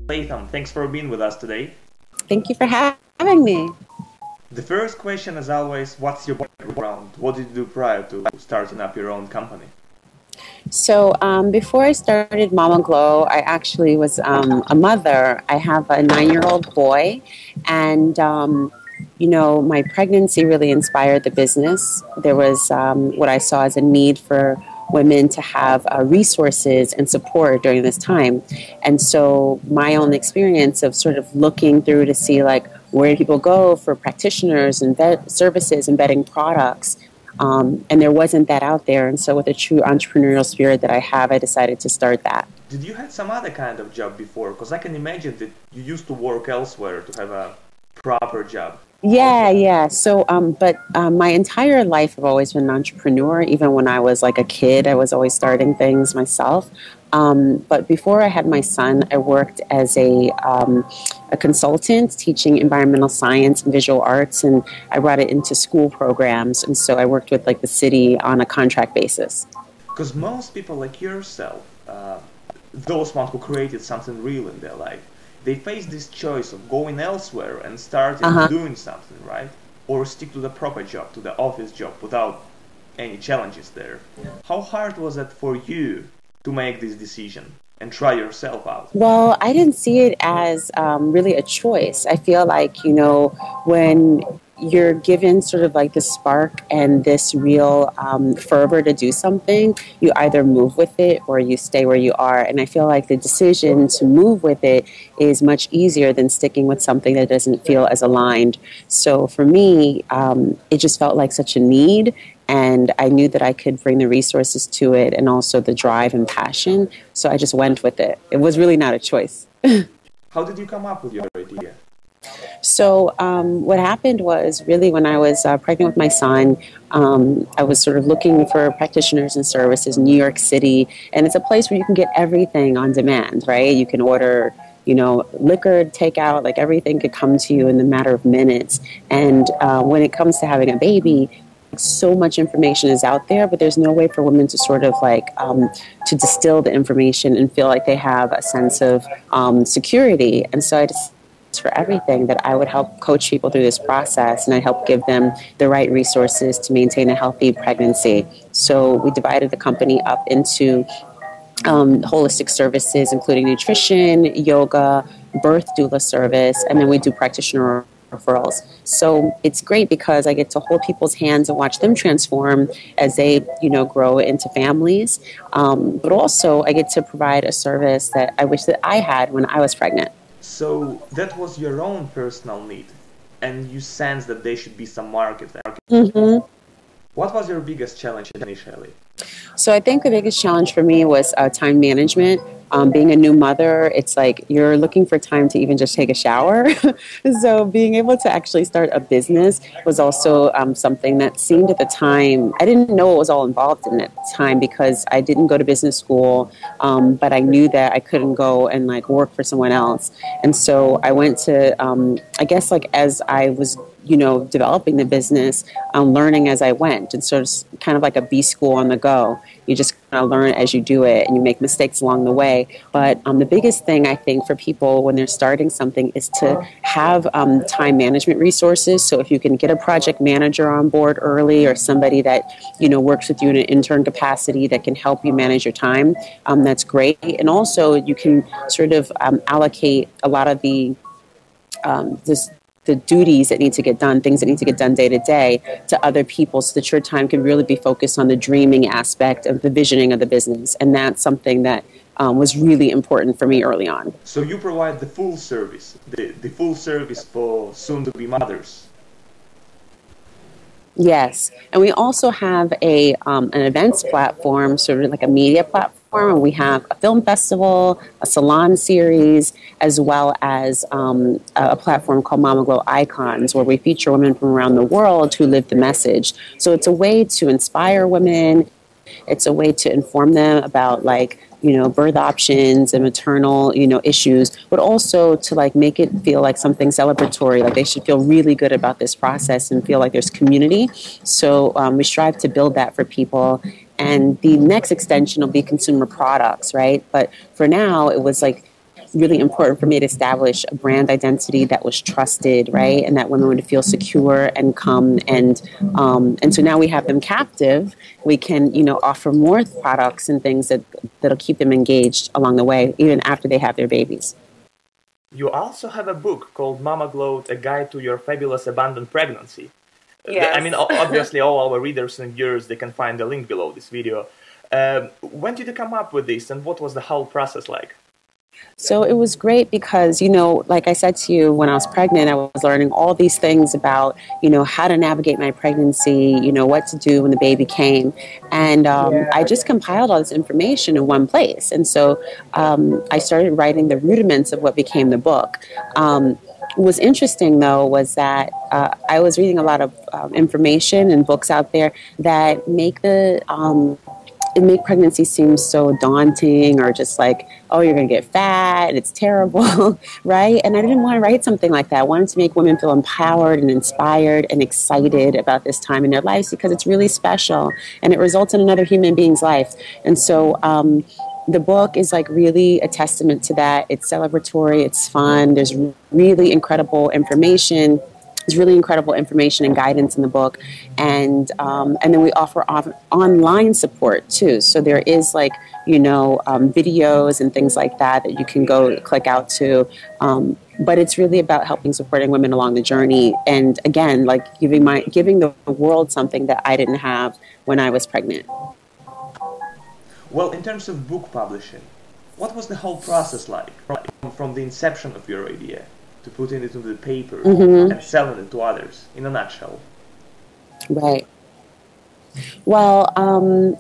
Latham, thanks for being with us today. Thank you for having me. The first question, as always, what's your background? What did you do prior to starting up your own company? So before I started Mama Glow, I actually was a mother. I have a 9-year-old boy, and my pregnancy really inspired the business. There was what I saw as a need for women to have resources and support during this time. And so my own experience of sort of looking through to see like where people go for practitioners and vet services and vetting products. And there wasn't that out there. And so with a true entrepreneurial spirit that I have, I decided to start that. Did you have some other kind of job before? Because I can imagine that you used to work elsewhere to have a proper job. Yeah. So, but my entire life I've always been an entrepreneur. Even when I was like a kid, I was always starting things myself. But before I had my son, I worked as a consultant teaching environmental science and visual arts, and I brought it into school programs. And so I worked with like the city on a contract basis. Because most people like yourself, those ones who created something real in their life, they face this choice of going elsewhere and starting doing something, right? Or stick to the proper job, to the office job, without any challenges there. Yeah. How hard was it for you to make this decision and try yourself out? Well, I didn't see it as really a choice. I feel like, when you're given sort of like the spark and this real fervor to do something, you either move with it or you stay where you are. And I feel like the decision to move with it is much easier than sticking with something that doesn't feel as aligned. So for me, it just felt like such a need. And I knew that I could bring the resources to it and also the drive and passion. So I just went with it. It was really not a choice. How did you come up with your idea? So what happened was really when I was pregnant with my son, I was sort of looking for practitioners and services in New York City. And it's a place where you can get everything on demand, right? You can order liquor, takeout, like everything could come to you in the matter of minutes. And when it comes to having a baby, so much information is out there, but there's no way for women to sort of like to distill the information and feel like they have a sense of security. And so I just for everything that I would help coach people through this process, and I'd help give them the right resources to maintain a healthy pregnancy. So we divided the company up into holistic services, including nutrition, yoga, birth doula service, and then we do practitioner referrals. So it's great because I get to hold people's hands and watch them transform as they, grow into families. But also I get to provide a service that I wish that I had when I was pregnant. So that was your own personal need, and you sense that there should be some market there. Mm-hmm. What was your biggest challenge initially? So I think the biggest challenge for me was time management. Being a new mother, it's like you're looking for time to even just take a shower. So being able to actually start a business was also something that seemed at the time, I didn't know what was all involved in it at the time because I didn't go to business school, but I knew that I couldn't go and like work for someone else. And so I went to, I guess like as I was developing the business, learning as I went, and sort of kind of like a B school on the go. You just kind of learn as you do it, and you make mistakes along the way. But the biggest thing I think for people when they're starting something is to have time management resources. So if you can get a project manager on board early, or somebody that works with you in an intern capacity that can help you manage your time, that's great. And also you can sort of allocate a lot of the duties that need to get done, things that need to get done day to day to other people so that your time can really be focused on the dreaming aspect of the visioning of the business. And that's something that was really important for me early on. So you provide the full service, the full service for soon-to-be mothers. Yes, and we also have an events platform, sort of like a media platform, and we have a film festival, a salon series, as well as a platform called Mama Glow Icons, where we feature women from around the world who live the message. So it's a way to inspire women. It's a way to inform them about like birth options and maternal, issues, but also to like make it feel like something celebratory, like they should feel really good about this process and feel like there's community. So we strive to build that for people. And the next extension will be consumer products, right? But for now, it was like really important for me to establish a brand identity that was trusted, right, and that women would feel secure and come and so now we have them captive. We can offer more products and things that'll keep them engaged along the way, even after they have their babies. You also have a book called Mama Gloat: A Guide to Your Fabulous Abundant Pregnancy. Yes. I mean, obviously, all our readers and viewers, they can find the link below this video. When did you come up with this, and what was the whole process like? So it was great because, like I said to you, when I was pregnant, I was learning all these things about, how to navigate my pregnancy, what to do when the baby came. And I just compiled all this information in one place. And so I started writing the rudiments of what became the book. What was interesting, though, was that I was reading a lot of information and books out there that make pregnancy seem so daunting, or just like, oh, you're going to get fat, it's terrible, right? And I didn't want to write something like that. I wanted to make women feel empowered and inspired and excited about this time in their lives, because it's really special and it results in another human being's life. And so the book is like really a testament to that. It's celebratory, it's fun, there's really incredible information. There's really incredible information and guidance in the book, and then we offer online support too. So there is like videos and things like that you can go click out to. But it's really about supporting women along the journey, and again, like giving the world something that I didn't have when I was pregnant. Well, in terms of book publishing, what was the whole process like from the inception of your idea to putting it into the paper and selling it to others, in a nutshell? Right. Well,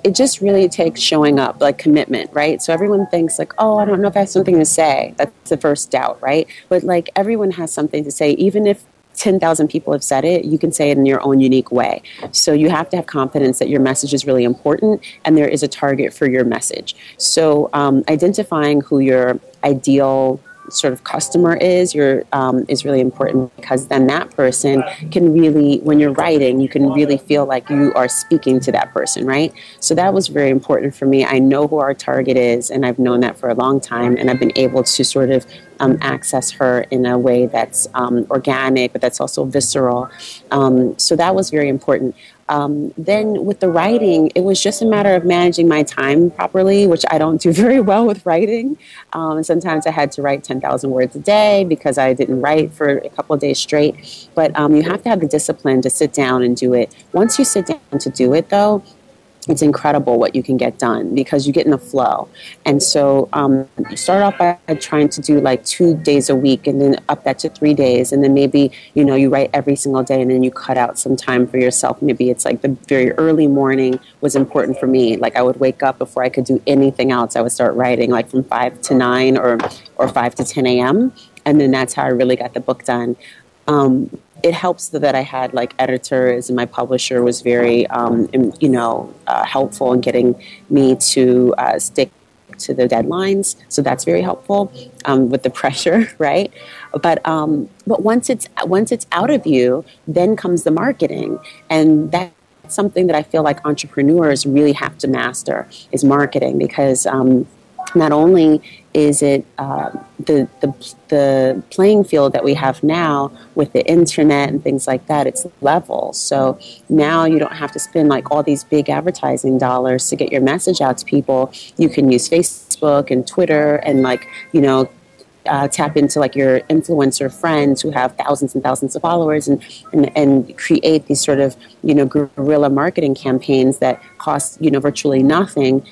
it just really takes showing up, like commitment, right? So everyone thinks like, oh, I don't know if I have something to say. That's the first doubt, right? But like everyone has something to say. Even if 10,000 people have said it, you can say it in your own unique way. So you have to have confidence that your message is really important and there is a target for your message. So identifying who your ideal sort of customer is really important, because then that person can really, when you're writing, you can really feel like you are speaking to that person, right? So that was very important for me. I know who our target is, and I've known that for a long time, and I've been able to sort of access her in a way that's organic, but that's also visceral. So that was very important. Then with the writing, it was just a matter of managing my time properly, which I don't do very well with writing. Sometimes I had to write 10,000 words a day because I didn't write for a couple of days straight. But you have to have the discipline to sit down and do it. Once you sit down to do it, though, it's incredible what you can get done because you get in a flow. And so you start off by trying to do like 2 days a week, and then up that to 3 days. And then maybe, you write every single day, and then you cut out some time for yourself. Maybe it's like the very early morning was important for me. Like I would wake up before I could do anything else. I would start writing like from 5 to 9 or 5 to 10 a.m. And then that's how I really got the book done. It helps that I had like editors, and my publisher was very, helpful in getting me to stick to the deadlines. So that's very helpful with the pressure, right? But once it's out of you, then comes the marketing, and that's something that I feel like entrepreneurs really have to master is marketing, because not only is it the playing field that we have now with the internet and things like that, it's level. So now you don't have to spend like all these big advertising dollars to get your message out to people. You can use Facebook and Twitter and tap into like your influencer friends who have thousands and thousands of followers and create these sort of, guerrilla marketing campaigns that cost, virtually nothing,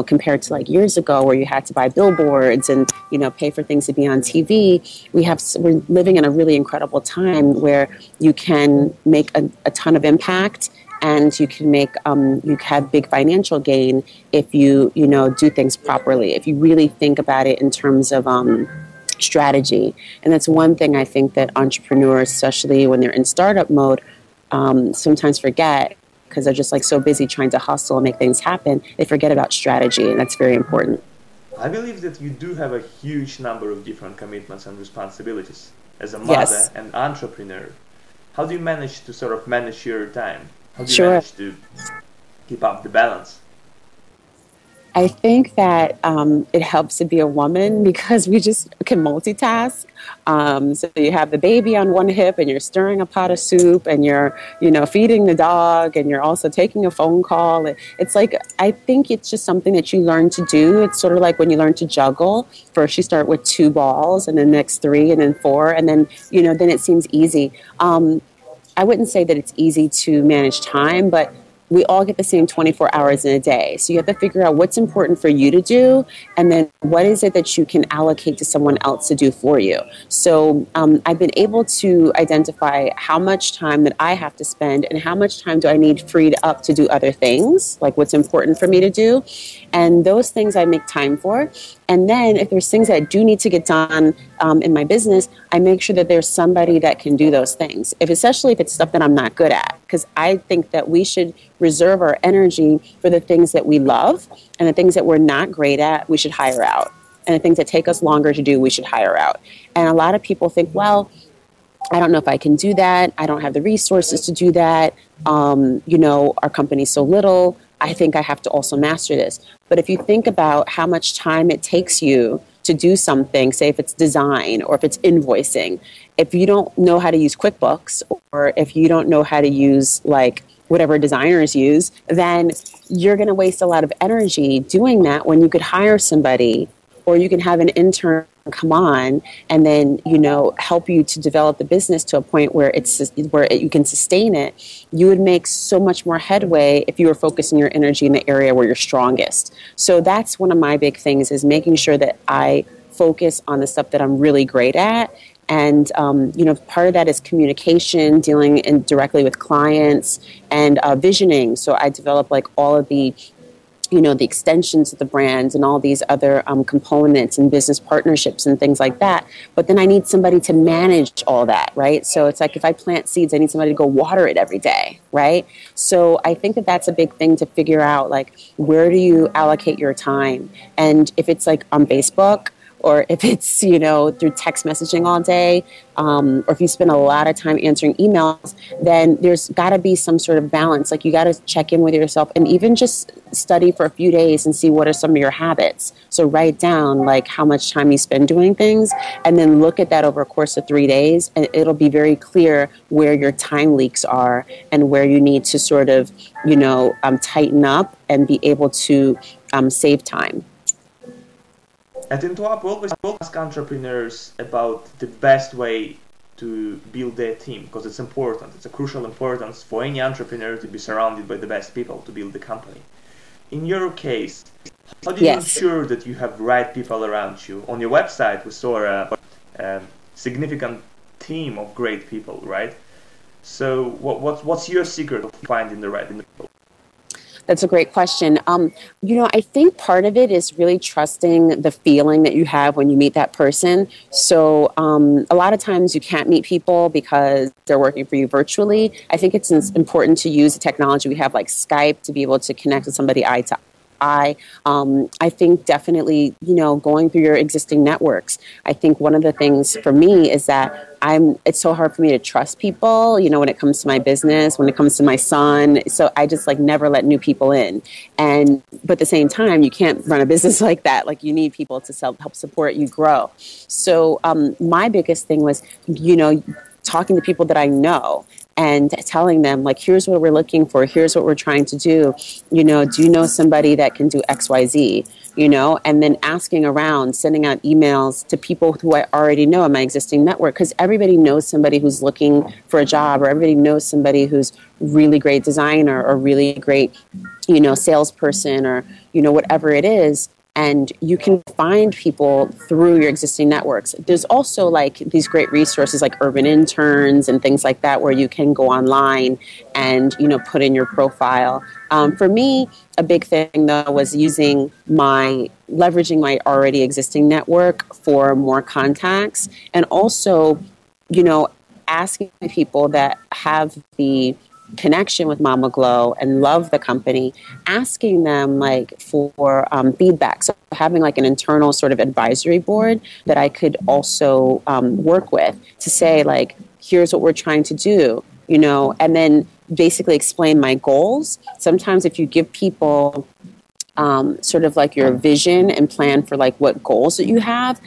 compared to like years ago where you had to buy billboards and, pay for things to be on TV. We're living in a really incredible time where you can make a ton of impact, and you can make you have big financial gain if you do things properly. If you really think about it in terms of strategy. And that's one thing I think that entrepreneurs, especially when they're in startup mode, sometimes forget, because they're just like so busy trying to hustle and make things happen. They forget about strategy, and that's very important. I believe that you do have a huge number of different commitments and responsibilities as a mother Yes, and entrepreneur. How do you manage to sort of manage your time? How do you sure. manage to keep up the balance? I think that it helps to be a woman because we just can multitask. So you have the baby on one hip and you're stirring a pot of soup and you're, feeding the dog and you're also taking a phone call. It's like, I think it's just something that you learn to do. It's sort of like when you learn to juggle. First you start with two balls and then next three and then four and then, then it seems easy. I wouldn't say that it's easy to manage time, but we all get the same 24 hours in a day. So you have to figure out what's important for you to do, and then what is it that you can allocate to someone else to do for you. So I've been able to identify how much time that I have to spend and how much time do I need freed up to do other things, like what's important for me to do. And those things I make time for. And then if there's things that do need to get done in my business, I make sure that there's somebody that can do those things, especially if it's stuff that I'm not good at. Because I think that we should reserve our energy for the things that we love, and the things that we're not great at, we should hire out. And the things that take us longer to do, we should hire out. And a lot of people think, well, I don't know if I can do that. I don't have the resources to do that. Our company's so little. I think I have to also master this. But if you think about how much time it takes you to do something, say if it's design or if it's invoicing, if you don't know how to use QuickBooks or if you don't know how to use like whatever designers use, then you're going to waste a lot of energy doing that when you could hire somebody or you can have an intern come on and then help you to develop the business to a point where you can sustain it. You would make so much more headway if you were focusing your energy in the area where you're strongest. So that's one of my big things, is making sure that I focus on the stuff that I'm really great at. And part of that is communication, dealing directly with clients, and visioning. So I develop like all of the the extensions of the brand and all these other components and business partnerships and things like that. But then I need somebody to manage all that, right? So it's like if I plant seeds, I need somebody to go water it every day, right? So I think that that's a big thing to figure out, like, where do you allocate your time? And if it's like on Facebook, or if it's, through text messaging all day, or if you spend a lot of time answering emails, then there's got to be some sort of balance. Like, you got to check in with yourself and even just study for a few days and see what are some of your habits. So write down, like, how much time you spend doing things, and then look at that over a course of 3 days, and it'll be very clear where your time leaks are and where you need to sort of, tighten up and be able to save time. At In2up, we always ask entrepreneurs about the best way to build their team, because it's important. It's a crucial importance for any entrepreneur to be surrounded by the best people to build the company. In your case, how do you ensure that you have the right people around you? On your website, we saw a significant team of great people, right? So what's your secret of finding the right people? That's a great question. I think part of it is really trusting the feeling that you have when you meet that person. So a lot of times you can't meet people because they're working for you virtually. I think it's important to use the technology we have, like Skype, to be able to connect with somebody eye to eye. I think definitely, going through your existing networks. I think one of the things for me is that it's so hard for me to trust people, when it comes to my business, when it comes to my son. So I just never let new people in. But at the same time, you can't run a business like that. Like, you need people to help support you grow. So my biggest thing was, talking to people that I know and telling them, like, here's what we're looking for, here's what we're trying to do. Do you know somebody that can do XYZ? And then asking around, sending out emails to people who I already know in my existing network, because everybody knows somebody who's looking for a job, or everybody knows somebody who's really great designer or really great, salesperson, or, whatever it is. And you can find people through your existing networks. There's also these great resources like Urban Interns and things like that, where you can go online and, put in your profile. For me, a big thing though was leveraging my already existing network for more contacts, and also, asking people that have the connection with Mama Glow and love the company, asking them like for feedback. So having like an internal sort of advisory board that I could also work with to say like, here's what we're trying to do, you know, and then basically explain my goals. Sometimes if you give people sort of like your vision and plan for like what goals that you have,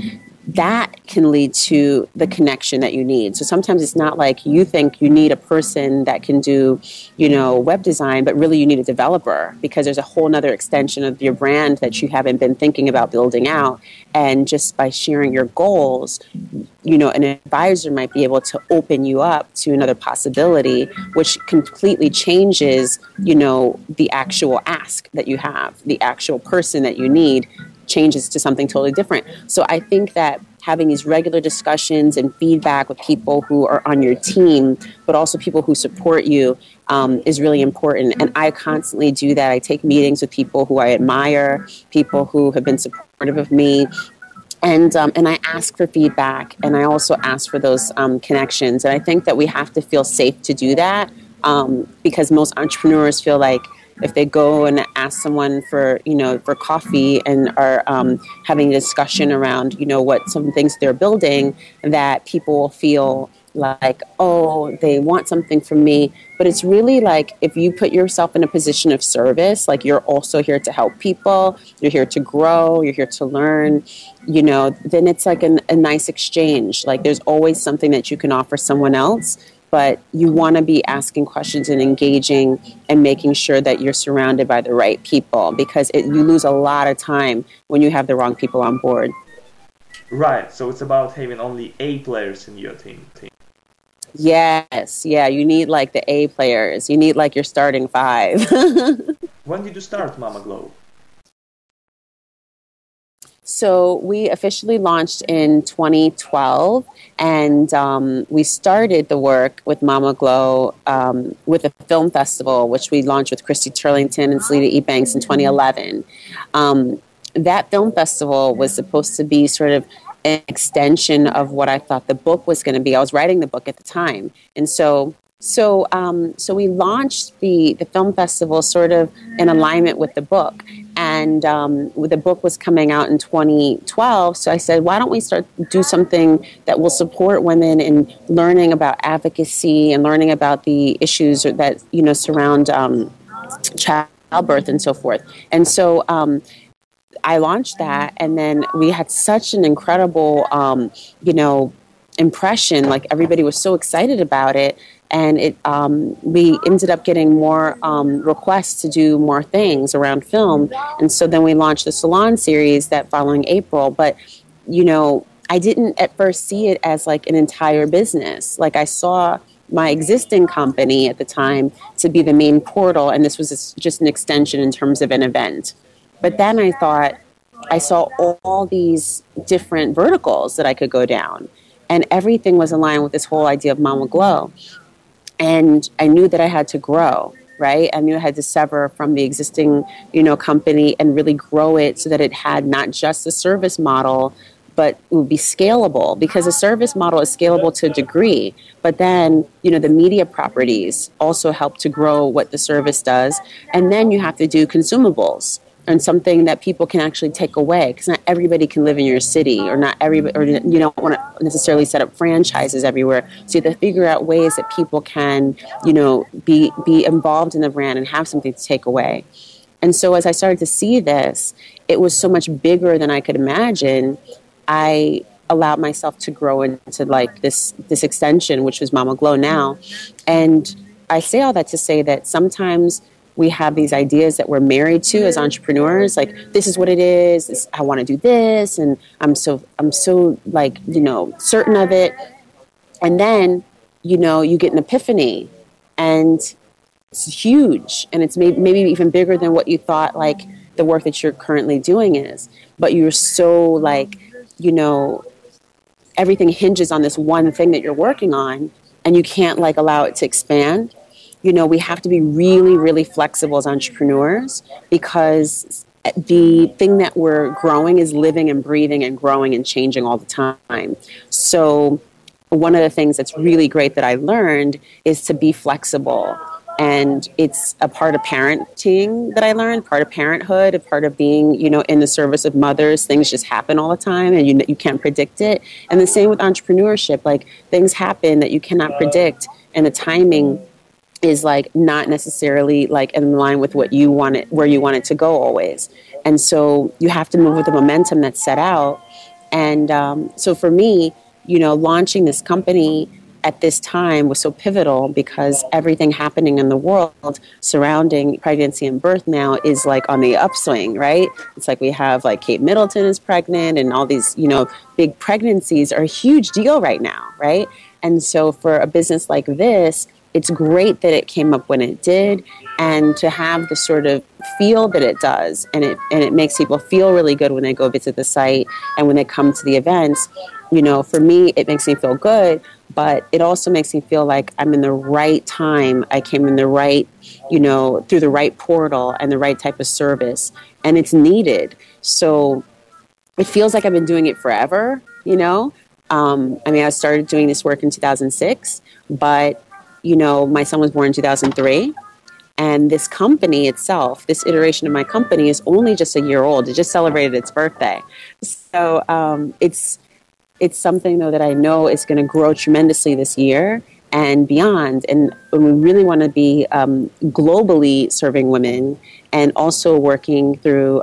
that can lead to the connection that you need. So sometimes it's not like you think you need a person that can do, you know, web design, but really you need a developer because there's a whole nother extension of your brand that you haven't been thinking about building out. And just by sharing your goals, you know, an advisor might be able to open you up to another possibility, which completely changes, you know, the actual ask that you have, the actual person that you need changes to something totally different. So I think that having these regular discussions and feedback with people who are on your team, but also people who support you, is really important. And I constantly do that. I take meetings with people who I admire, people who have been supportive of me. And I ask for feedback, and I also ask for those connections. And I think that we have to feel safe to do that because most entrepreneurs feel like if they go and ask someone for, you know, for coffee and are having a discussion around, you know, what some things they're building, that people will feel like, oh, they want something from me. But it's really like if you put yourself in a position of service, like you're also here to help people, you're here to grow, you're here to learn, you know, then it's like a nice exchange. Like there's always something that you can offer someone else, but you want to be asking questions and engaging and making sure that you're surrounded by the right people because you lose a lot of time when you have the wrong people on board. Right, so it's about having only A players in your team. Yes, yeah, you need like the A players. You need like your starting five. When did you start Mama Glow? So we officially launched in 2012, and we started the work with Mama Glow with a film festival, which we launched with Christy Turlington and Selena Ebanks in 2011. That film festival was supposed to be sort of an extension of what I thought the book was going to be. I was writing the book at the time, and so we launched the film festival sort of in alignment with the book. And the book was coming out in 2012, so I said, why don't we do something that will support women in learning about advocacy and learning about the issues that, you know, surround childbirth and so forth. And so I launched that, and then we had such an incredible, you know, impression. Like everybody was so excited about it. And we ended up getting more requests to do more things around film. And so then we launched the Salon series that following April. But, you know, I didn't at first see it as like an entire business. Like I saw my existing company at the time to be the main portal, and this was just an extension in terms of an event. But then I thought I saw all these different verticals that I could go down. And everything was aligned with this whole idea of Mama Glow. And I knew that I had to grow, right? I knew I had to sever from the existing, you know, company and really grow it so that it had not just a service model, but it would be scalable, because a service model is scalable to a degree. But then, you know, the media properties also help to grow what the service does. And then you have to do consumables and something that people can actually take away, because not everybody can live in your city, or not everybody, or you don't want to necessarily set up franchises everywhere. So you have to figure out ways that people can, you know, be involved in the brand and have something to take away. And so as I started to see this, it was so much bigger than I could imagine. I allowed myself to grow into like this extension, which was Mama Glow now. And I say all that to say that sometimes we have these ideas that we're married to as entrepreneurs, like this is what it is. I want to do this, and I'm so like, you know, certain of it. And then, you know, you get an epiphany, and it's huge, and it's maybe even bigger than what you thought. Like the work that you're currently doing is, but you're so like, you know, everything hinges on this one thing that you're working on, and you can't like allow it to expand. You know, we have to be really, really flexible as entrepreneurs, because the thing that we're growing is living and breathing and growing and changing all the time. So one of the things that's really great that I learned is to be flexible, And it's a part of parenting that I learned, part of parenthood, a part of being, in the service of mothers. Things just happen all the time and you can't predict it. And the same with entrepreneurship, like things happen that you cannot predict, and the timing is like not necessarily like in line with what you want it, where you want it to go always. And so you have to move with the momentum that's set out. And so for me, launching this company at this time was so pivotal because everything happening in the world surrounding pregnancy and birth now is like on the upswing, right? It's like we have like Kate Middleton is pregnant, and all these, big pregnancies are a huge deal right now, right? And so for a business like this, it's great that it came up when it did, and to have the sort of feel that it does, and it makes people feel really good when they go visit the site and when they come to the events. For me, it makes me feel good, but it also makes me feel like I'm in the right time. I came in the right, through the right portal and the right type of service, and it's needed. So it feels like I've been doing it forever, I started doing this work in 2006, but my son was born in 2003, and this company itself, this iteration of my company, is only just a year old. It just celebrated its birthday. So it's something, though, that I know is going to grow tremendously this year and beyond. And we really want to be globally serving women, and also working through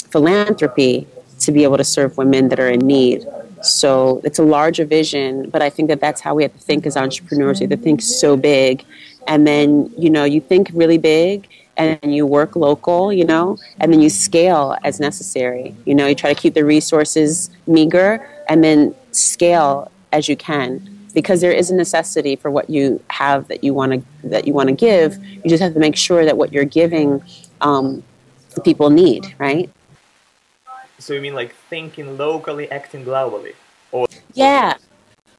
philanthropy to be able to serve women that are in need. So it's a larger vision, but I think that that's how we have to think as entrepreneurs. We have to think so big, and then, you think really big, and you work local, and then you scale as necessary. You try to keep the resources meager and then scale as you can, because there is a necessity for what you have that you want to give. You just have to make sure that what you're giving people need, right? So you mean like thinking locally, acting globally? Or Yeah.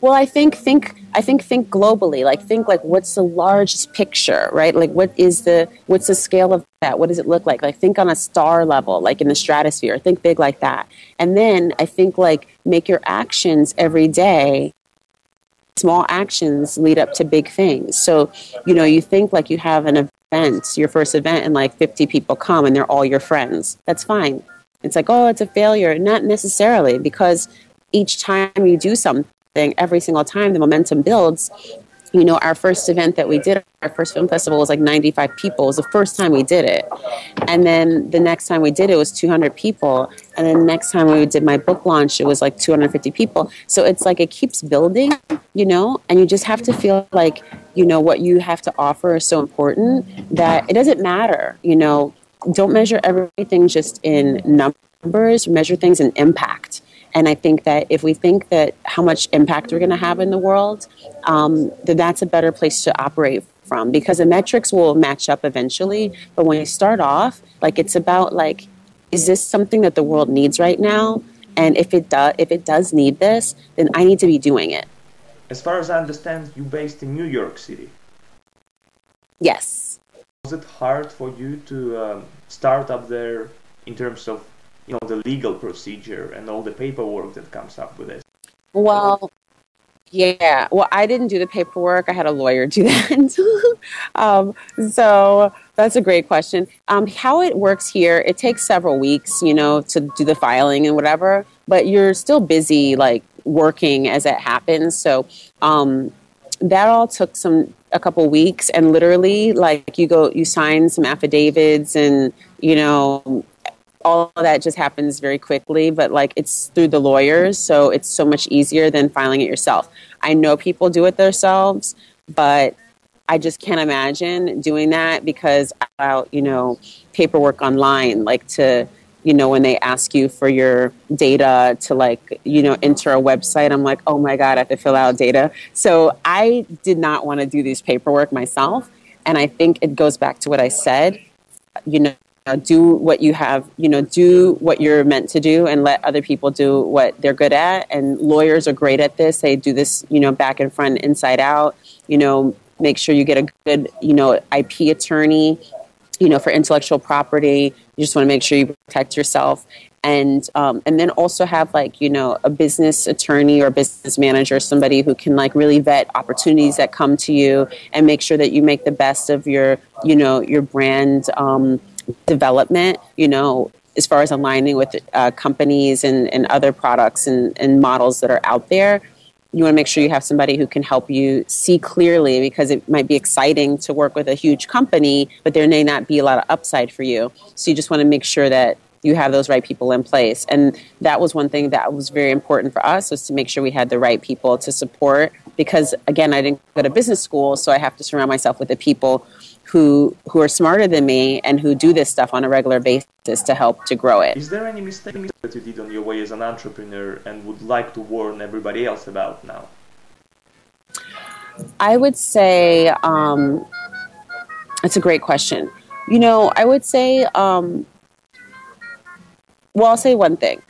Well, I think globally. Like think like what's the largest picture, right? Like what's the scale of that? What does it look like? Like think on a star level, like in the stratosphere. Think big like that. And then I think like make your actions every day. Small actions lead up to big things. So, you think like you have an event, your first event, and like 50 people come and they're all your friends. That's fine. It's like, oh, it's a failure. Not necessarily, because each time you do something, every single time the momentum builds. Our first event that we did, our first film festival, was like 95 people. It was the first time we did it. And then the next time we did it was 200 people. And then the next time we did my book launch, it was like 250 people. So it's like it keeps building, and you just have to feel like, what you have to offer is so important that it doesn't matter, Don't measure everything just in numbers, measure things in impact. And I think that if we think that how much impact we're going to have in the world, then that's a better place to operate from, because the metrics will match up eventually. But when you start off, like it's about like, is this something that the world needs right now? And if it does need this, then I need to be doing it. As far as I understand, you're based in New York City. Yes. Was it hard for you to start up there in terms of the legal procedure and all the paperwork that comes up with it? Well, yeah. Well, I didn't do the paperwork. I had a lawyer do that. So that's a great question. How it works here, it takes several weeks, to do the filing and whatever, but you're still busy, like, working as it happens. So that all took a couple weeks, and literally, like, you sign some affidavits, and, all of that just happens very quickly, but like it's through the lawyers, so it's so much easier than filing it yourself. I know people do it themselves, but I just can't imagine doing that, because about, paperwork online, like to, when they ask you for your data to like, enter a website, I'm like, oh my God, I have to fill out data. So I did not want to do this paperwork myself. And I think it goes back to what I said, do what you have, do what you're meant to do, and let other people do what they're good at. And lawyers are great at this. They do this, back and front, inside out. Make sure you get a good, IP attorney for intellectual property. You just want to make sure you protect yourself. And then also have a business attorney or business manager, somebody who can really vet opportunities that come to you and make sure that you make the best of your brand development, as far as aligning with companies and other products and models that are out there. You want to make sure you have somebody who can help you see clearly, because it might be exciting to work with a huge company, but there may not be a lot of upside for you. So you just want to make sure that you have those right people in place. And that was one thing that was very important for us, was to make sure we had the right people to support. Because again, I didn't go to business school, so I have to surround myself with the people who are smarter than me and who do this stuff on a regular basis to help to grow it. Is there any mistake that you did on your way as an entrepreneur and would like to warn everybody else about now? I would say, that's a great question. I would say, well, I'll say one thing.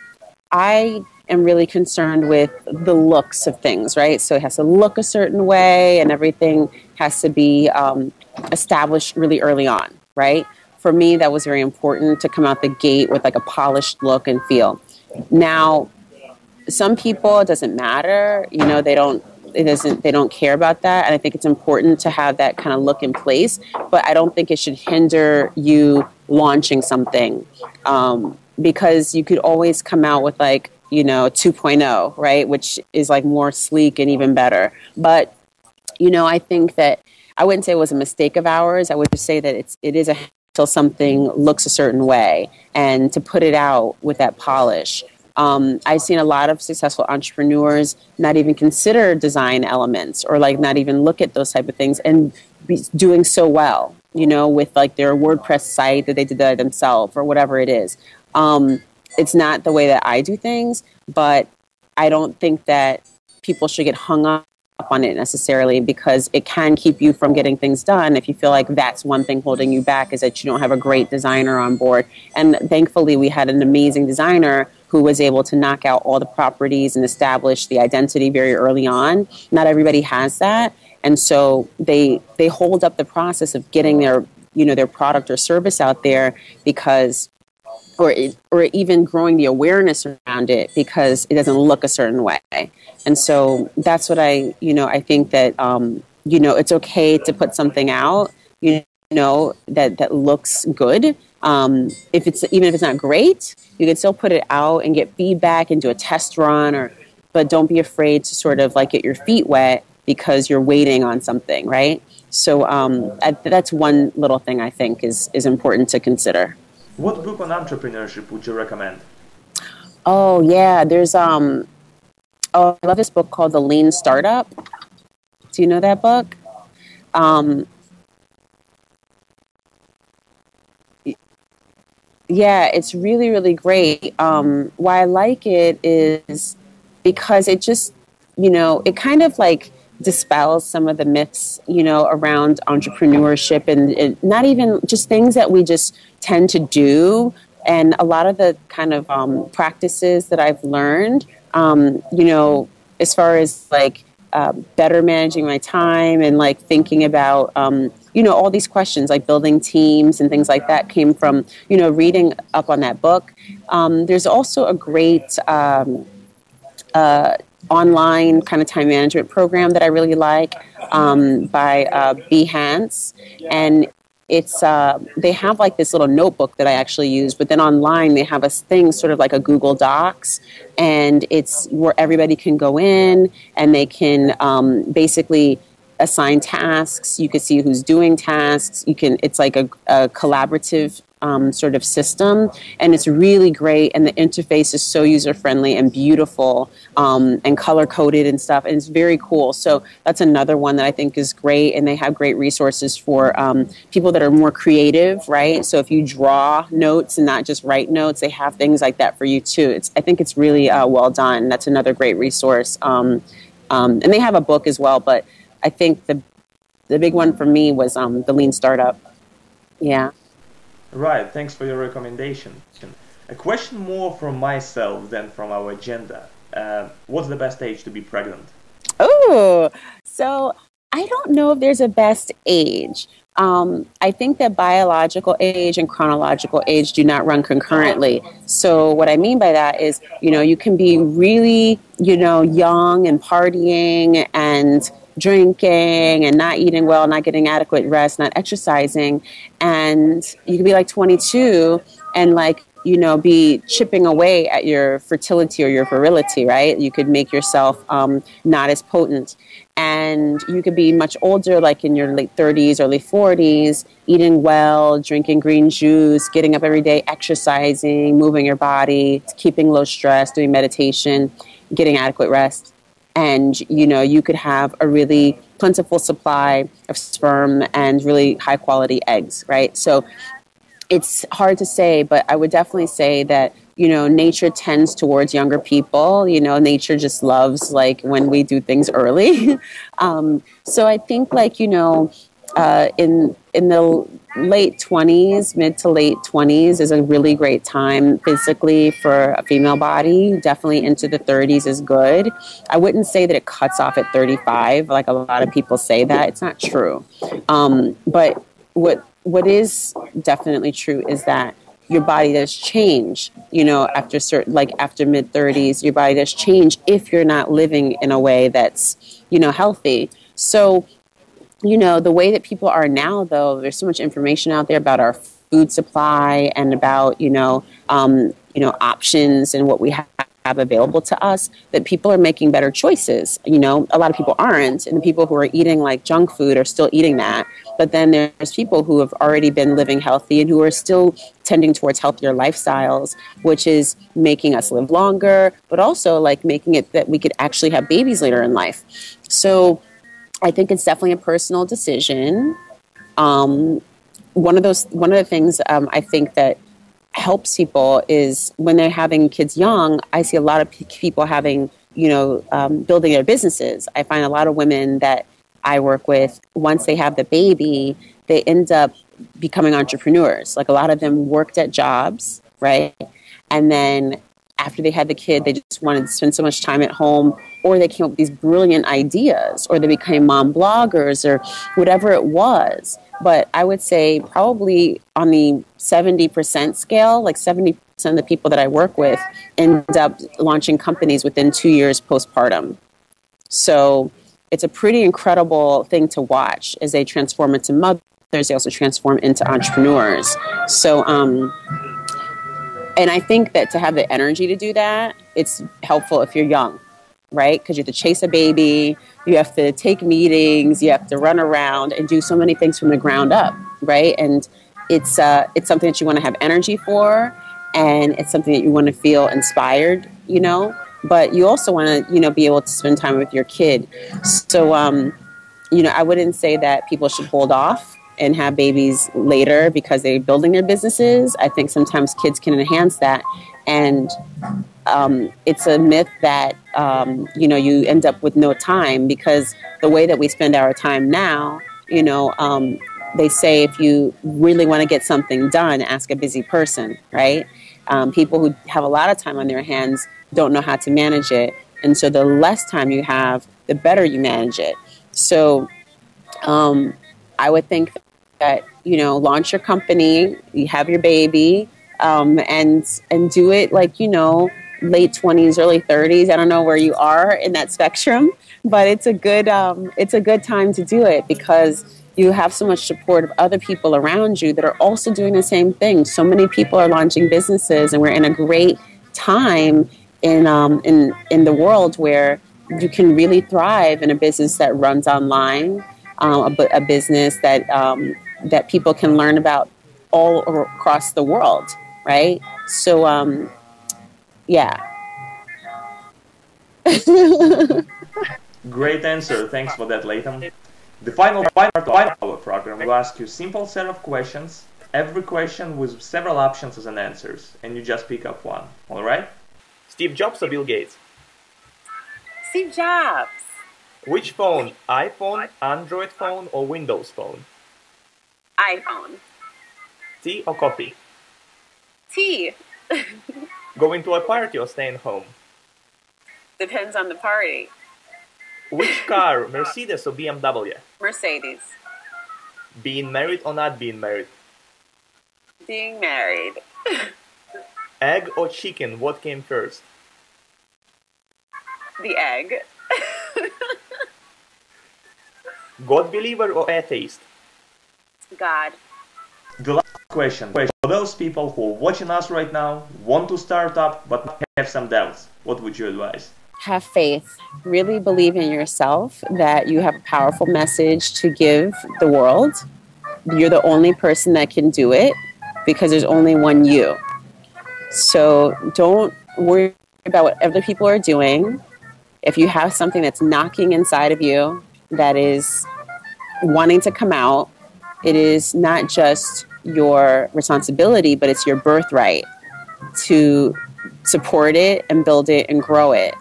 I am really concerned with the looks of things, right? So it has to look a certain way, and everything has to be established really early on, right? For me, that was very important, to come out the gate with a polished look and feel. Now, some people, it doesn't matter, they don't care about that. And I think it's important to have that kind of look in place, but I don't think it should hinder you launching something. Because you could always come out with 2.0, right? Which is more sleek and even better. But, I think that I wouldn't say it was a mistake of ours. I would just say that it is until something looks a certain way, and to put it out with that polish. I've seen a lot of successful entrepreneurs not even consider design elements, or not even look at those type of things, and be doing so well, with their WordPress site that they did that themselves, or whatever it is. It's not the way that I do things, but I don't think that people should get hung up on it necessarily, because it can keep you from getting things done if you feel like that's one thing holding you back, is that you don't have a great designer on board. And thankfully, we had an amazing designer who was able to knock out all the properties and establish the identity very early on. Not everybody has that. And so they hold up the process of getting their product or service out there, because or even growing the awareness around it, because it doesn't look a certain way. And so that's what I think that, it's okay to put something out, that looks good. Even if it's not great, you can still put it out and get feedback and do a test run, but don't be afraid to sort of get your feet wet, because you're waiting on something, right? So that's one little thing I think is important to consider. What book on entrepreneurship would you recommend? Oh yeah, there's I love this book called The Lean Startup. Do you know that book? Yeah, it's really, really great. Why I like it is because it just, it kind of dispels some of the myths, around entrepreneurship, and not even just things that we just tend to do. And a lot of the kind of practices that I've learned, as far as better managing my time, and thinking about, all these questions, building teams and things like that, came from, reading up on that book. There's also a great online kind of time management program that I really like, by Behance, and it's they have this little notebook that I actually use, but then online they have a thing sort of like a Google Docs, and it's where everybody can go in and they can basically assign tasks. You can see who's doing tasks. It's like a collaborative sort of system, and it's really great, and the interface is so user-friendly and beautiful, and color-coded and stuff, and it's very cool. So that's another one that I think is great, and they have great resources for people that are more creative, right? So if you draw notes and not just write notes, they have things like that for you too. I think it's really well done. That's another great resource, and they have a book as well, but I think the big one for me was The Lean Startup. Yeah. Right, thanks for your recommendation. A question more from myself than from our agenda. What's the best age to be pregnant? Oh, so I don't know if there's a best age. I think that biological age and chronological age do not run concurrently. So what I mean by that is, you can be really, young and partying and drinking and not eating well, not getting adequate rest, not exercising. And you can be like 22 and like, be chipping away at your fertility or your virility, right? You could make yourself not as potent. And you could be much older, like in your late 30s, early 40s, eating well, drinking green juice, getting up every day, exercising, moving your body, keeping low stress, doing meditation, getting adequate rest. And, you could have a really plentiful supply of sperm and really high quality eggs, right? So it's hard to say, but I would definitely say that, nature tends towards younger people. Nature just loves like when we do things early. So I think like, in the late 20s, mid to late 20s is a really great time physically for a female body. Definitely into the 30s is good. I wouldn't say that it cuts off at 35, like a lot of people say that. It's not true. But what is definitely true is that your body does change, after after mid 30s, your body does change if you're not living in a way that's, healthy. So, the way that people are now, though, there's so much information out there about our food supply and about, options and what we have available to us, that people are making better choices. A lot of people aren't, and the people who are eating like junk food are still eating that. But then there's people who have already been living healthy and who are still tending towards healthier lifestyles, which is making us live longer, but also like making it that we could actually have babies later in life. So I think it's definitely a personal decision. One of the things I think that helps people is when they're having kids young. I see a lot of people having, building their businesses. I find a lot of women that I work with, once they have the baby, they end up becoming entrepreneurs. Like a lot of them worked at jobs, right? And then after they had the kid, they just wanted to spend so much time at home, or they came up with these brilliant ideas, or they became mom bloggers, or whatever it was. But I would say probably on the 70% scale, like 70% of the people that I work with end up launching companies within 2 years postpartum. So it's a pretty incredible thing to watch as they transform into mothers. They also transform into entrepreneurs. So, and I think that to have the energy to do that, it's helpful if you're young, right? Because you have to chase a baby, you have to take meetings, you have to run around and do so many things from the ground up, right? And it's something that you want to have energy for, and it's something that you want to feel inspired, but you also want to, be able to spend time with your kid. So, I wouldn't say that people should hold off and have babies later because they're building their businesses. I think sometimes kids can enhance that. And it's a myth that, you end up with no time, because the way that we spend our time now, they say if you really want to get something done, ask a busy person, right? People who have a lot of time on their hands don't know how to manage it. And so the less time you have, the better you manage it. So I would think that, launch your company, you have your baby, and do it like, late 20s, early 30s. I don't know where you are in that spectrum, but it's a good time to do it, because you have so much support of other people around you that are also doing the same thing. So many people are launching businesses, and we're in a great time in the world where you can really thrive in a business that runs online, a business that people can learn about all across the world, right? So, yeah. Great answer. Thanks for that, Latham. The final part of our program will ask you a simple set of questions, every question with several options as an answers, and you just pick up one. All right? Steve Jobs or Bill Gates? Steve Jobs. Which phone? iPhone, Android phone, or Windows phone? iPhone. Tea or coffee? Tea. Going to a party or staying home? Depends on the party. Which car, Mercedes or BMW? Mercedes. Being married or not being married? Being married. Egg or chicken, what came first? The egg. God believer or atheist? God. The last question. For those people who are watching us right now, want to start up but have some doubts, what would you advise? Have faith. Really believe in yourself that you have a powerful message to give the world. You're the only person that can do it because there's only one you. So don't worry about what other people are doing. If you have something that's knocking inside of you that is wanting to come out, it is not just your responsibility, but it's your birthright to support it and build it and grow it.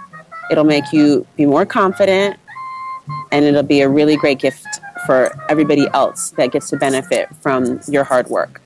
It'll make you be more confident, and it'll be a really great gift for everybody else that gets to benefit from your hard work.